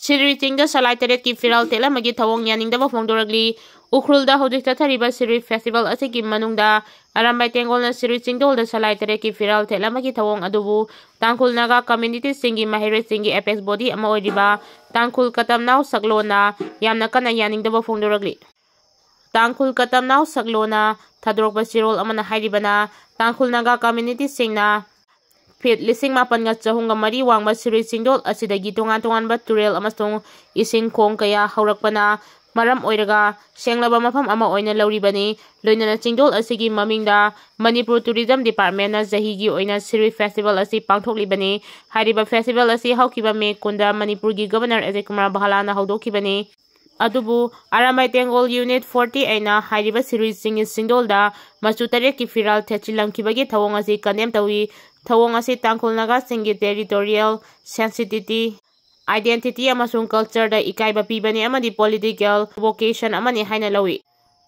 Sire Chingda Salai Teretki Firal Tela Magi Tawong Yaningdaba Fongdoragli Ukrulda Hojik Tatariba Sire Festival Asiki Manungda Arambai Tengolna Sire Chingdol the Salai Teretki Firal Tela Magi Tawong Adubu Tangkul Naga Community Singi Mahire Singi Apex Body Amaodiba Tangkul Katam Now Saglona Yamnakana Yaningdaba Fongdoragli Tangkul Katam Now Saglona Tadrok Basirol Amana Hairibana Tangkul Naga Community Singna Pit Lising Mapan nga Chahunga Mari Wangba Sire Singdol Asidagi Tungan ba Turel Amastung Ising Kong Kaya Haurakpana Maram Oiraga Senglaba Mafam Ama Oina Lauribani Loinana Singdol Asigi Mamingda Manipur Tourism Department na Zahigi Oina Sire Festival Asi Pangthoklibani Hariba Festival Asi Haukiba Me Kunda Manipur gi Governor Ezekumar Bahalana Haudokibani Adubu Aramai Tengol Unit 40 aina Hariba Sire Singdolda Masu Tareki Firal Techilamkibagi Tawong Asi Kandem Tawi Tawong asi Tangkul Naga Singi territorial sensitivity, identity amasung culture da ikaiba pibani amadi political vocation amani haina lawi.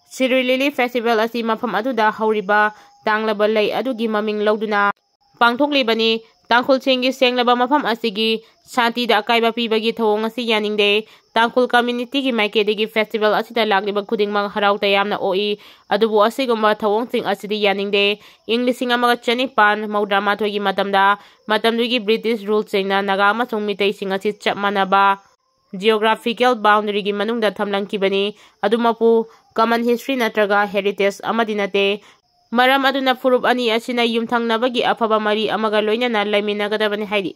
Sire Lily Festival asi mafam aduda hauriba tanglaba lay adugi maming lauduna pangthoklibani Tangkul Singi senglaba mafam asigi Santi da akaiba pibagi tawong asi yaningde Tangkul community gi maikedegi festival asida lagliba khudingmang harau tayamna oi adubu asigumba tawong sing asidi yaningde English amaga chanipan maudrama thogi matamdugi British rule singna naga amasung mitay sing asi chap manaba geographical boundary gi manungda thamlangkibani adumapu common history natraga heritage amadinate Maram aduna furup ani asina yumthangnabagi afaba mari amaga loinana laiminagadabani haidi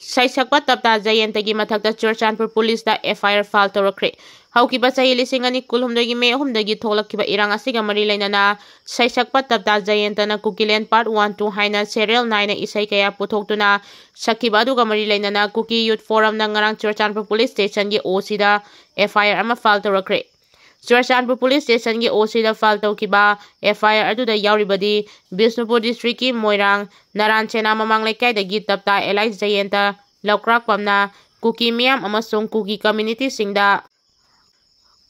Singna Tapta Jayenta gi mathakta Churchanpur Police da FIR file torakre haukiba sahi lising ani kulhumdagi me humdagi tholakkiba irang asiga mari lainana Singna Tapta Jayenta na Kukilen Part 1 2 haina serial 9 na isai kaya puthoktuna sakiba aduga mari lainana Kuki Youth Forum na ngarang Churchanpur Police Station gi OC da FIR ama file torakre Churchanpur Police Station gi OC da file tawkiba FIR aduda yauribadi Bisnupur District ki Moirang Naranchena mamang lekai dagi Tapta Elai Jayenta Laukrak Pamna Kuki Miam amasung Kuki Community Singda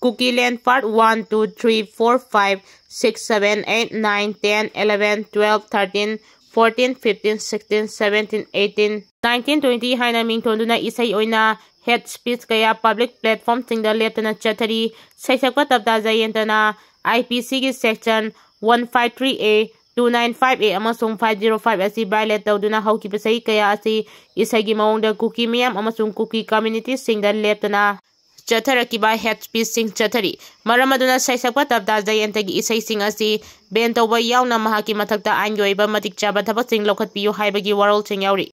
Kuki Land Part 1 2 3 4 5 6 7 8 9 10 11 12 13 14 15 16 17 18 19 20 haina mingthonduna isai oina head speech kaya public platform singda leptana chathari Singna Tapta Jayenta na IPC gi section 153A 295A amasung 505 asi violate tawduna haukiba sahi kaya asi isagi maungda Kuki Miam amasung Kuki community singda leptana chatharakiba head speech sing chathari maramaduna Singna Tapta Jayenta gi isai sing asi ben tawba yauna mahaki mathakta angoiba matik chaba thabak sing lokhatpiyu haibagi warol sing yauri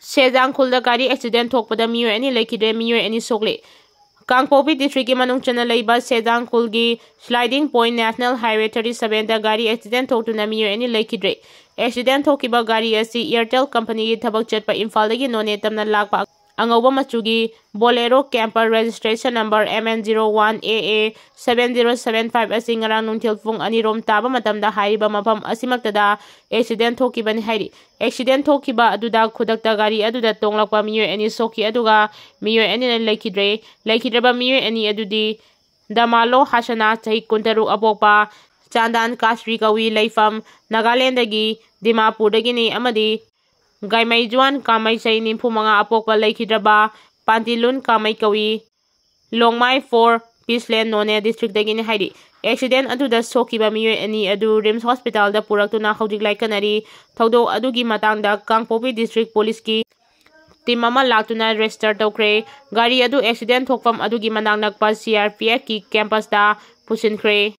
Sejang Khulda gari accident thokpada miyo ani lekide miyo ani sokle Kangpopi district ki manung chana leiba Sejang Khulgi sliding point national highway 37 da gari accident thoktuna miyo ani lekidre accident thokiba gari asi Airtel company gi thabak chatpa Imphal dagi none tamna lakpa Angauba machugi Bolero camper registration number MN01AA 7075 asi ngarang nungthil phung ani rom taba matamda hariba mafam asimaktada accident thokibani hairi accident thokiba aduda khudakta gari aduda tonglakpa miyo ani soki aduga miyo ani laikhidraba miyo ani adudi Damalo Hasana chahi kuntaru apokpa Chandan Kasri kawi laifam Nagaland dagi Dimapur dagi ni amadi Gaimai Juan Kamai Sai Nimpu Manga Apokpa Laikhidraba Pantilun Kamai Kawi Longmai 4 Peaceland None District Dagini Haidi accident aduda sokiba miyo ani adu Rims Hospital da puraktuna haudik laikanari thaudo adugi matangda Kangpopi District Police ki team ama laktuna register tawkre gari adu accident thokpam adugi manang nakpa CRPF ki campus da pusinkre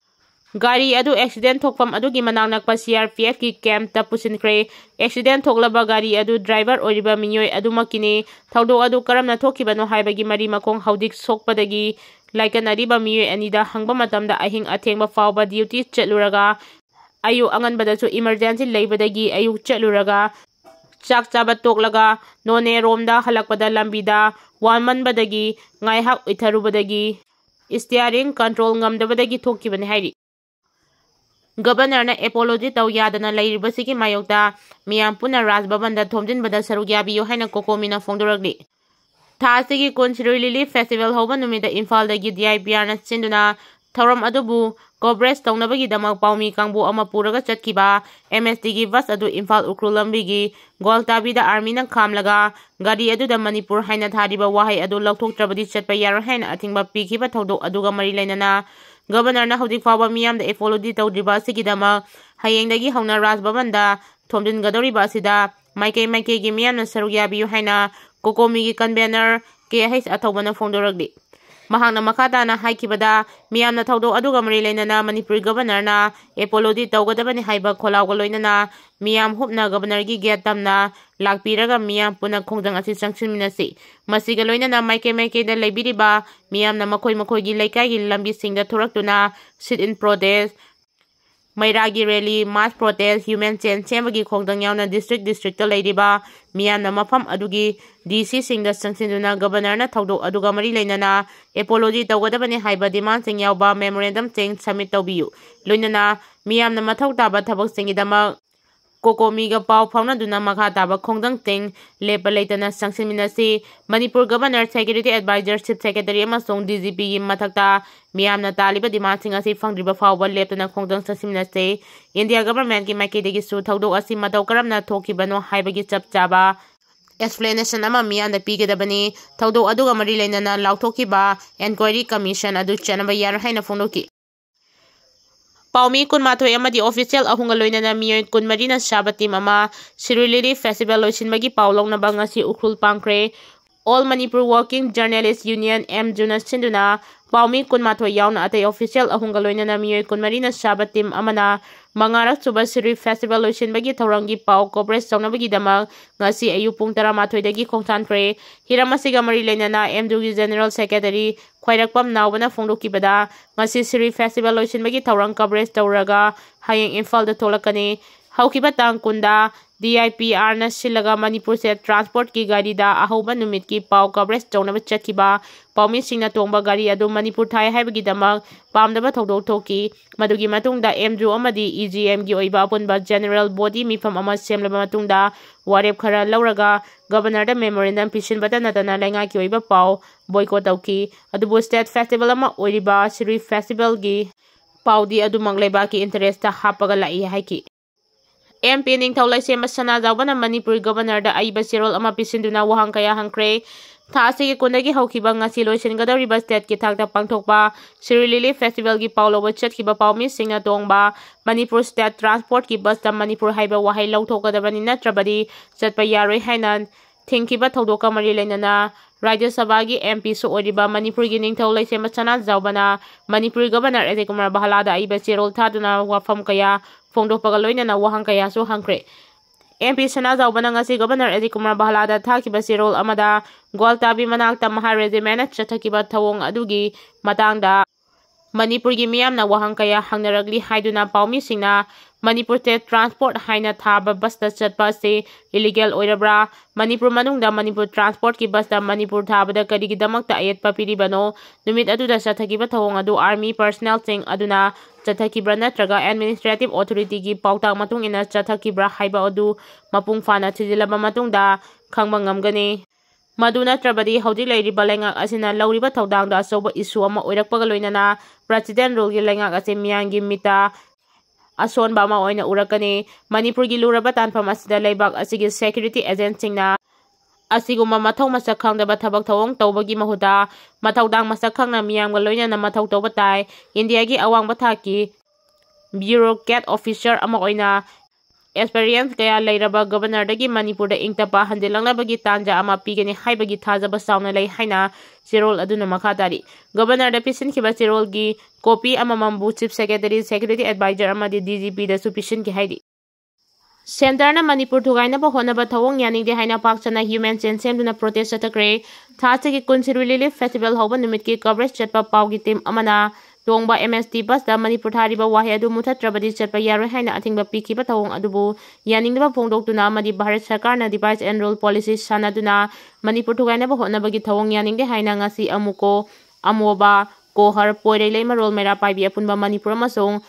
Gari adu accident thokpam adugi manang nakpa CRPF ki camp ta pusinkre accident thoklaba gari adu driver oriba minyoi adu makine thaudo adu karamna thokibano haibagi mari makong haudik sokpadagi laikanariba minyoi anida hangba matamda ahing athengba fawba duty chatluraga ayu anganbada chu emergency leibadagi ayu chatluraga chak chaba toklaga none romda halakpada lambida wanmanbadagi ngaihak itharubadagi steering control ngamdabadagi thokibani hairi Governor na apology taw yadana lairibasigi mayokta miyam puna Raj Bhavan da thomjinbada saruk yabiyo haina kokomina fongdoragli Thasigi Sire Lily Festival hoba numida Imphal dagi DIPR na sinduna thoram adubu coverage tौनबगीदमक पाउमी कांगबु अमा पुरगा चटकिबा MST गी बस अदु Imphal Ukhrul लंबिगी गोलताबीदा army न खामलगा गाड़ी अदुदा मणिपुर हाइना थारिबा वाहै अदु लौथोक्त्रबदी चटपा यारो हाइना अथिंबा पीखिबा थौदोक अदुगा मरी लैनना गवर्नर ना हौजिक फावबा मियाम दा एपोलोजी तौद्रिबा सिगिदमक हयेंगदगी हौना राजभवन दा थोमजिनगदौरिबा सिदा माइके गी मियाम ना सरुक याबियु हाइना कोकोमी गी कन्वेनर KH अथौबना फोंदोरगली महांगना मखाताना हाइकिबदा मियामना थौदोक अदुगा मरी लैनना मणिपुर गवर्नर ना एपोलोजी तौगदबनी हाइबा खोलावगा लोइनना मियाम हुपना गवर्नर गी गेट तमना लाकपीरगा मियाम पुना खोंजंग असि संगसिनमिनसि मसिगा लोइनना माइके दा लेबिरिबा मियामना मखोई गी लैकाई गी लंबी सिंगदा थोरक्तुना सिट इन प्रोटेस्ट मैरागी rally mass protest human chain सेमबगी खोंजंग यावना डिस्ट्रिक्ट लैरिबा मियामना मफम अदुगी DC सिंगदा संगसिनदुना गवर्नर ना थौदोक अदुगा मरी लैनना एपोलोजी तौगदबनी हाइबा डिमांड सिंग यावबा मेमोरेंडम सिंग सबमिट तौबियु लोइनना मियामना मथौ ताबा थबक सिंगिदमक कोकोमीगा पाव फाउनदुना मखा ताबा खोंजंग सिंग लेप लैतना संगसिनमिनसि Manipur governor secretary adviser chief secretary अमसोंग DGP गी मथक्ता मियामना तालिबा डिमांड सिंग असि फंगद्रिबा फावबा लेपतना खोंजंग संगसिनमिनसि इंडिया गवर्नमेंट की माइकेदगी सु थौदोक असि मतौ करमना थोकिबनो हाइबगी चप चाबा explanation ama miyamda pigedabani thaudo aduga mari leinana lauthokiba enquiry commission adu chanaba yar haina fondoki Paomi kunmathoi amadi official ahunga loinana mioi kunmarina shabatim ama Sire festival loisinbagi paulongna bangasi ukrul pangkre All Manipur Working Journalists Union M Junas Sinduna Paomi kunmathoi yauna atai official ahunga loinana mioi kunmarina shabatim amana mangarak suba Sire festival loisinbagi thaurangi pau coverage saunabagi damak ngasi ayu pung 13 dagi khongthankre hiramasiga mari leinana MDU gi general secretary khwairakpam nawbana phongdokibada ngasi Sire festival loisinbagi thaurang coverage tawraga hayeng imphal da tholakani haukiba tang kunda DIPR na silaga Manipur se transport ki gari da ahoba numit ki pau coverage tawna chatkiba Paomi Singna tongba gari adu Manipur thai haibagi damak pamdaba thodok thoki madugi matungda MDU amadi EGM gi oiba apunba general body mifam ama semlaba matungda warep khara lauraga governor da memorandum pisinbata natana lenga ki oiba pau boycott tauki adubu state festival ama oiriba Sire festival gi paudi adu mangleba ki interest ta hapaga lai haiki MP Ningthau Laisem Sana Zawbana Manipur Governor da Aiba Sirol ama pisinduna wahang kaya hangkre Thasi ki kundagi haukiba ngasi loisingadawriba state ki thakta pangthokpa Sire festival gi pauloba chatkiba Paomi Singna tongba Manipur state transport ki bus da Manipur haiba wahai lauthokadabani natrabadi chatpa yaroi haina thingkiba thaudoka mari leinana Rajya Sabha gi MP su oriba Manipur gi Ningthau Laisem Sana Zawbana Manipur Governor Eze Kumar Bahala da Aiba Sirol thaduna wafam kaya Fongdokpaga loinana wahang kaya su hangkre MP Sana Zawbana ngasi Governor Eze Kumar Bahala da thakiba sirol amada Goltabi manakta Maha Regiment chathakiba thawong adugi matangda Manipur gi miyamna wahang kaya hangnaragli haiduna Paomi Singna Manipur state transport haina thaba bus da chatpa se illegal oirabra Manipur manungda Manipur transport ki bus da Manipur thaba da karigi damakta ayat papiribano numit adu da chathakiba thawong adu army personnel sing aduna chathakibra natraga administrative authority gi pautang matung ina chathakibra haiba adu mapung fana chijilaba matungda khangba ngamgani maduna trabadi hauji leiriba lengak asina lauriba thaudangda asoba issue ama oirakpaga loinana president role gi lengak ase miyangi mita ason bama oina urakani Manipur gi luraba tanpam asida leibak asigi security agent singna asiguma mathau masak khangdaba thabak thawong tawbagi mahuda mathaudang masak khangna miyamga loinana mathau tawba tai India gi awang bathaki bureaucrat officer ama oina experience kaya leiraba governor dagi Manipur da ingtapa handilangnabagi tanja ama pigani haibagi thajaba sauna lei haina sirol aduna makhatari governor da pisin khiba sirol gi copy ama mambu chief secretary advisor amadi DGP da supisin ki haidi Center na Manipur thugaina ba honaba thawong yaning de haina pakchana human chain semduna protest atakre thase ki Sire festival hoba numit ki coverage chatpa pawgi team amana tongba MST bus da Manipur thariba wahi adu muthatrabadi chatpa yaroi haina athingba pikiba thawong adubu yaningba phongdoktuna amadi Bharat Sarkar na device and rule policy sanaduna Manipur thugaina ba honabagi thawong yaning de haina ngasi amuko amoba kohar poirei marol mera paibi apunba Manipur amasong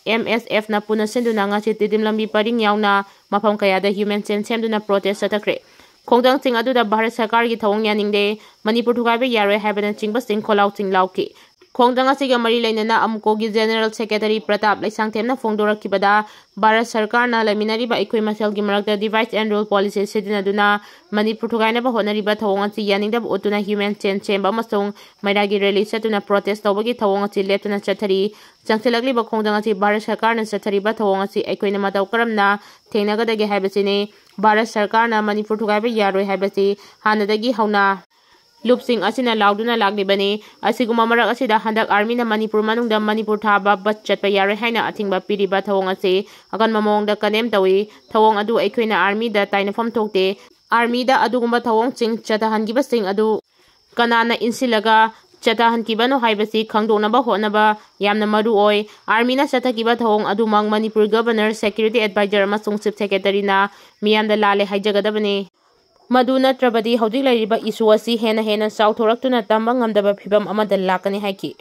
MSF na puna senduna ngasi tidim lambi paring yauna mafam kaya da human chain semduna protest atakre khongdang sing adu da Bharat Sarkar gi thawong yaning de Manipur thugaiba yaroi haibana chingba sing kholau ching lauki खोंदंग असिगा मरी लेनना अमुकोगी general secretary Pratap लाइसांगथेमना फोंदोरखिबदा भारत सरकारना लैमिनारिबा अखोय मसेलगी मरक्ता डिवाइड एंड रूल पॉलिसी सिदिनादुना मणिपुर थुगाइनाबा होनरिबा थवोंग असि यानिंगदब उतुना ह्यूमन चेन चेंबा अमसुंग मैरागी रैली चतुना प्रोटेस्ट तौबगी थवोंग असि लेप्तुना चथरी चंगसिलगलिबा खोंदंग असि भारत सरकारना चथरिबा थवोंग असि अखोयना मतौ करमना थेंगनगदगे हाइबसिने भारत सरकारना मणिपुर थुगाइबा यारोय हाइबसि हानदगी हौना लुपसिंग असिना लाउदुना लागलिबने असिगुमा मरक असिदा हंदक आर्मीना मणिपुर मनुंगदा मणिपुर थाबा बस चटपा यारोय हाइना अथिंगबा पिरिबा थवोंग असि अगन ममोंगदा कनेम तवी थवोंग अदु अखोयना आर्मीदा ताइनफम थोकते आर्मीदा अदुगुम्बा थवोंग चिंग चताहनगिबसिंग अदु कनाना इंसिलगा चताहनकिबनो हाइबसि खंगदोनबा होनबा यामना मरुओय आर्मीना चथकिबा थवोंग अदुमंग मणिपुर गवर्नर सेक्यूरिटी एडवाइजर अमसुंग चीफ सेक्रेटरीना मियामदा लाले हाइजगदबने मधु नत्रबदी हौजिक लैरिबा इशू असि हेना हेना साउथोरक्तुना तंबा ngamdaba phibam amada lakani haiki